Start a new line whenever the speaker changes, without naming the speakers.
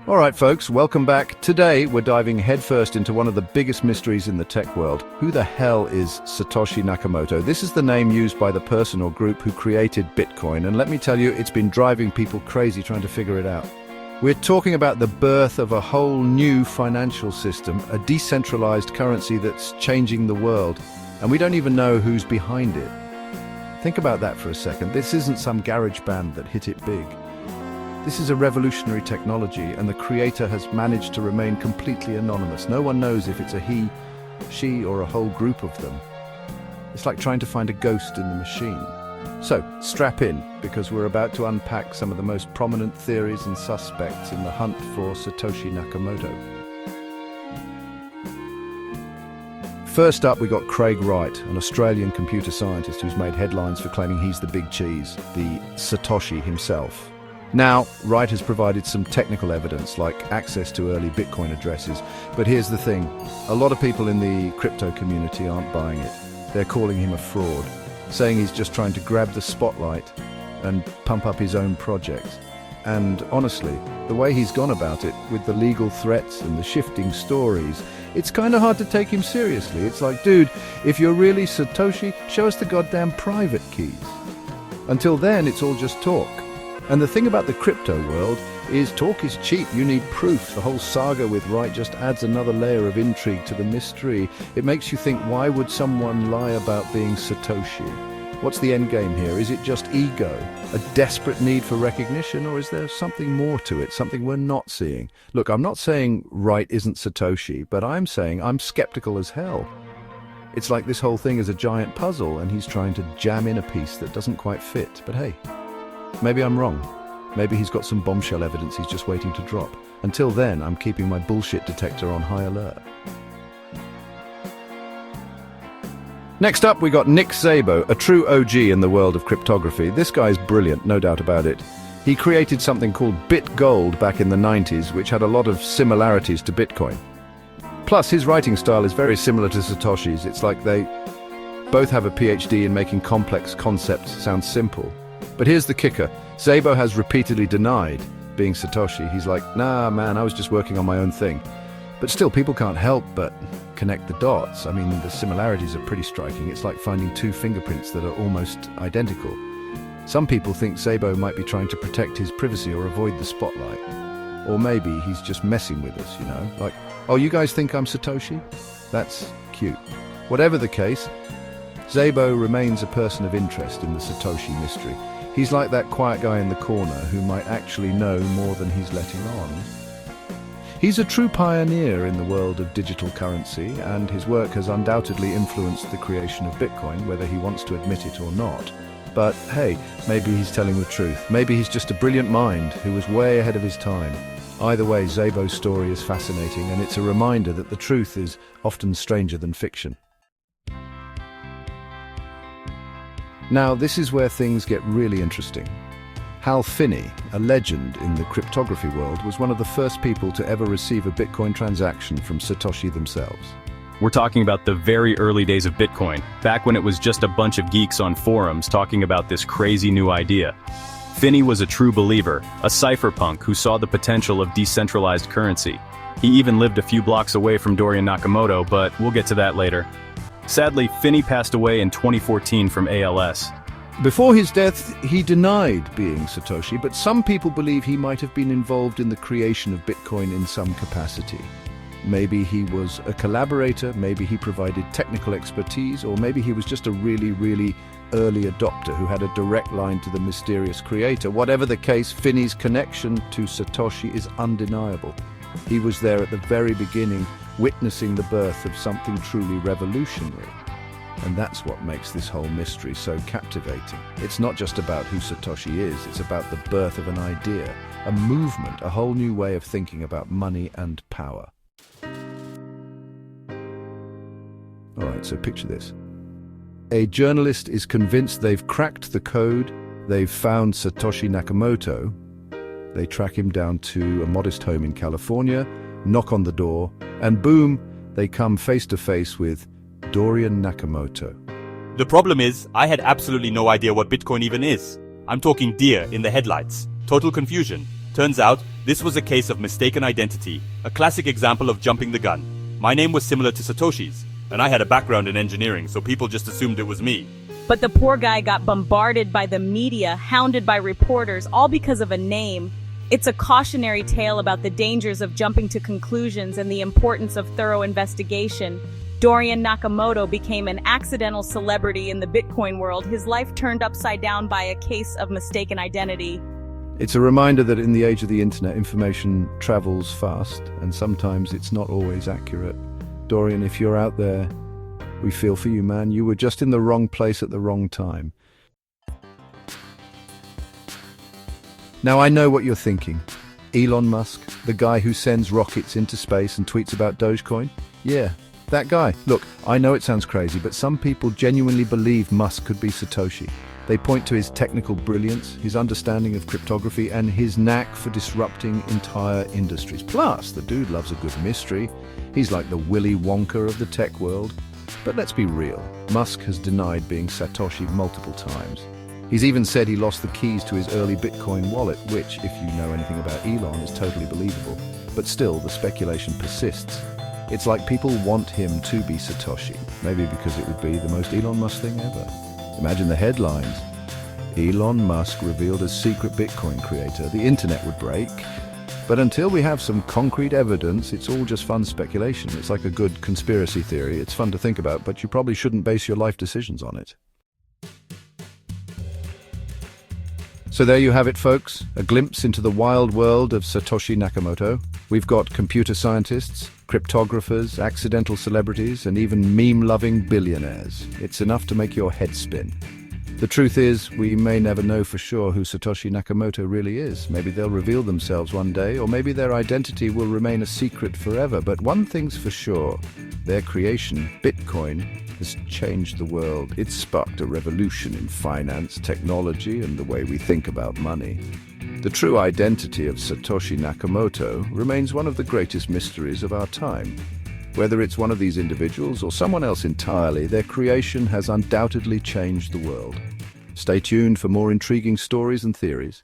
Alright folks, welcome back. Today we're diving headfirst into one of the biggest mysteries in the tech world. Who the hell is Satoshi Nakamoto? This is the name used by the person or group who created Bitcoin, and let me tell you, it's been driving people crazy trying to figure it out. We're talking about the birth of a whole new financial system, a decentralized currency that's changing the world, and we don't even know who's behind it. Think about that for a second. This isn't some garage band that hit it big. This is a revolutionary technology, and the creator has managed to remain completely anonymous. No one knows if it's a he, she, or a whole group of them. It's like trying to find a ghost in the machine. So, strap in, because we're about to unpack some of the most prominent theories and suspects in the hunt for Satoshi Nakamoto. First up, we got Craig Wright, an Australian computer scientist who's made headlines for claiming he's the big cheese, the Satoshi himself. Now, Wright has provided some technical evidence, like access to early Bitcoin addresses, but here's the thing. A lot of people in the crypto community aren't buying it. They're calling him a fraud, saying he's just trying to grab the spotlight and pump up his own project. And honestly, the way he's gone about it, with the legal threats and the shifting stories, it's kind of hard to take him seriously. It's like, dude, if you're really Satoshi, show us the goddamn private keys. Until then, it's all just talk. And the thing about the crypto world is talk is cheap. You need proof. The whole saga with Wright just adds another layer of intrigue to the mystery. It makes you think, why would someone lie about being Satoshi? What's the end game here? Is it just ego, a desperate need for recognition, or is there something more to it, something we're not seeing? Look, I'm not saying Wright isn't Satoshi, but I'm saying I'm skeptical as hell. It's like this whole thing is a giant puzzle, and he's trying to jam in a piece that doesn't quite fit. But hey, maybe I'm wrong. Maybe he's got some bombshell evidence he's just waiting to drop. Until then, I'm keeping my bullshit detector on high alert. Next up, we got Nick Szabo, a true OG in the world of cryptography. This guy's brilliant, no doubt about it. He created something called BitGold back in the 90s, which had a lot of similarities to Bitcoin. Plus, his writing style is very similar to Satoshi's. It's like they both have a PhD in making complex concepts sound simple. But here's the kicker. Szabo has repeatedly denied being Satoshi. He's like, nah, man, I was just working on my own thing. But still, people can't help but connect the dots. I mean, the similarities are pretty striking. It's like finding two fingerprints that are almost identical. Some people think Szabo might be trying to protect his privacy or avoid the spotlight. Or maybe he's just messing with us, you know? Like, oh, you guys think I'm Satoshi? That's cute. Whatever the case, Szabo remains a person of interest in the Satoshi mystery. He's like that quiet guy in the corner who might actually know more than he's letting on. He's a true pioneer in the world of digital currency, and his work has undoubtedly influenced the creation of Bitcoin, whether he wants to admit it or not. But hey, maybe he's telling the truth. Maybe he's just a brilliant mind who was way ahead of his time. Either way, Szabo's story is fascinating, and it's a reminder that the truth is often stranger than fiction. Now, this is where things get really interesting. Hal Finney, a legend in the cryptography world, was one of the first people to ever receive a Bitcoin transaction from Satoshi themselves.
We're talking about the very early days of Bitcoin, back when it was just a bunch of geeks on forums talking about this crazy new idea. Finney was a true believer, a cypherpunk who saw the potential of decentralized currency. He even lived a few blocks away from Dorian Nakamoto, but we'll get to that later. Sadly, Finney passed away in 2014 from ALS.
Before his death, he denied being Satoshi, but some people believe he might have been involved in the creation of Bitcoin in some capacity. Maybe he was a collaborator, maybe he provided technical expertise, or maybe he was just a really early adopter who had a direct line to the mysterious creator. Whatever the case, Finney's connection to Satoshi is undeniable. He was there at the very beginning, witnessing the birth of something truly revolutionary. And that's what makes this whole mystery so captivating. It's not just about who Satoshi is, it's about the birth of an idea, a movement, a whole new way of thinking about money and power. Alright, so picture this. A journalist is convinced they've cracked the code, they've found Satoshi Nakamoto. They track him down to a modest home in California, knock on the door, and boom, they come face to face with Dorian Nakamoto.
The problem is, I had absolutely no idea what Bitcoin even is. I'm talking deer in the headlights. Total confusion. Turns out, this was a case of mistaken identity, a classic example of jumping the gun. My name was similar to Satoshi's, and I had a background in engineering, so people just assumed it was me.
But the poor guy got bombarded by the media, hounded by reporters, all because of a name. It's a cautionary tale about the dangers of jumping to conclusions and the importance of thorough investigation. Dorian Nakamoto became an accidental celebrity in the Bitcoin world, his life turned upside down by a case of mistaken identity.
It's a reminder that in the age of the internet, information travels fast, and sometimes it's not always accurate. Dorian, if you're out there, we feel for you, man. You were just in the wrong place at the wrong time. Now, I know what you're thinking. Elon Musk, the guy who sends rockets into space and tweets about Dogecoin? Yeah, that guy. Look, I know it sounds crazy, but some people genuinely believe Musk could be Satoshi. They point to his technical brilliance, his understanding of cryptography, and his knack for disrupting entire industries. Plus, the dude loves a good mystery. He's like the Willy Wonka of the tech world. But let's be real, Musk has denied being Satoshi multiple times. He's even said he lost the keys to his early Bitcoin wallet, which, if you know anything about Elon, is totally believable. But still, the speculation persists. It's like people want him to be Satoshi, maybe because it would be the most Elon Musk thing ever. Imagine the headlines. Elon Musk revealed as secret Bitcoin creator. The internet would break. But until we have some concrete evidence, it's all just fun speculation. It's like a good conspiracy theory. It's fun to think about, but you probably shouldn't base your life decisions on it. So there you have it, folks. A glimpse into the wild world of Satoshi Nakamoto. We've got computer scientists, cryptographers, accidental celebrities, and even meme-loving billionaires. It's enough to make your head spin. The truth is, we may never know for sure who Satoshi Nakamoto really is. Maybe they'll reveal themselves one day, or maybe their identity will remain a secret forever. But one thing's for sure, their creation, Bitcoin, has changed the world. It's sparked a revolution in finance, technology, and the way we think about money. The true identity of Satoshi Nakamoto remains one of the greatest mysteries of our time. Whether it's one of these individuals or someone else entirely, their creation has undoubtedly changed the world. Stay tuned for more intriguing stories and theories.